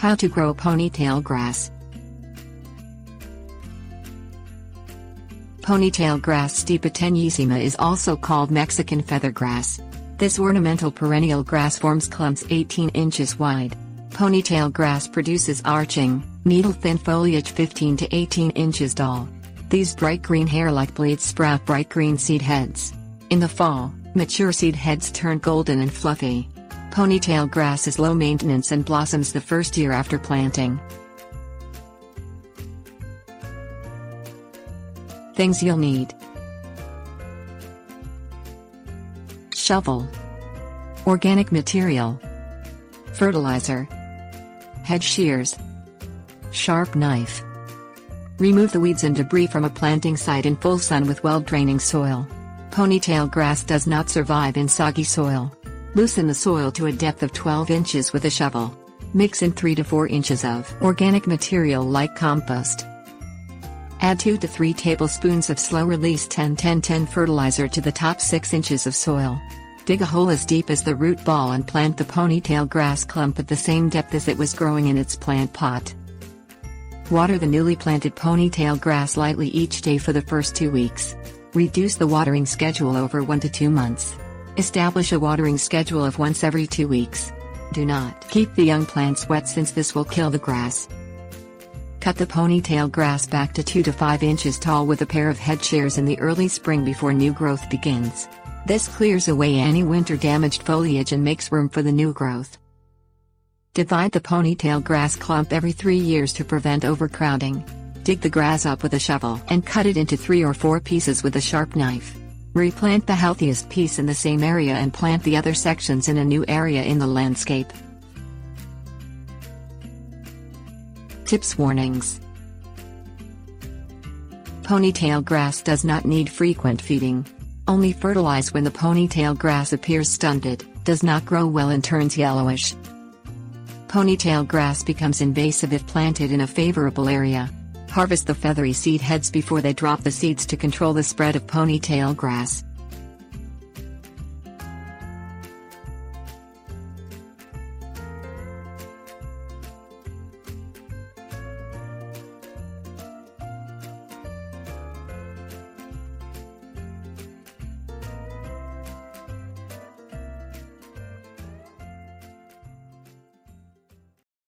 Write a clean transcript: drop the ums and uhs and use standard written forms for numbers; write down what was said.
How to grow ponytail grass. Ponytail grass Stipa tenuissima is also called Mexican feather grass. This ornamental perennial grass forms clumps 18 inches wide. Ponytail grass produces arching, needle-thin foliage 15 to 18 inches tall. These bright green hair-like blades sprout bright green seed heads. In the fall, mature seed heads turn golden and fluffy. Ponytail grass is low maintenance and blossoms the first year after planting. Things you'll need: shovel, organic material, fertilizer, hedge shears, sharp knife. Remove the weeds and debris from a planting site in full sun with well-draining soil. Ponytail grass does not survive in soggy soil. Loosen the soil to a depth of 12 inches with a shovel. Mix in 3 to 4 inches of organic material like compost. Add 2 to 3 tablespoons of slow-release 10-10-10 fertilizer to the top 6 inches of soil. Dig a hole as deep as the root ball and plant the ponytail grass clump at the same depth as it was growing in its plant pot. Water the newly planted ponytail grass lightly each day for the first 2 weeks. Reduce the watering schedule over 1 to 2 months. Establish a watering schedule of once every 2 weeks. Do not keep the young plants wet since this will kill the grass. Cut the ponytail grass back to 2 to 5 inches tall with a pair of head shears in the early spring before new growth begins. This clears away any winter-damaged foliage and makes room for the new growth. Divide the ponytail grass clump every 3 years to prevent overcrowding. Dig the grass up with a shovel and cut it into 3 or 4 pieces with a sharp knife. Replant the healthiest piece in the same area and plant the other sections in a new area in the landscape. Tips: Warnings. Ponytail grass does not need frequent feeding. Only fertilize when the ponytail grass appears stunted, does not grow well and turns yellowish. Ponytail grass becomes invasive if planted in a favorable area. Harvest the feathery seed heads before they drop the seeds to control the spread of ponytail grass.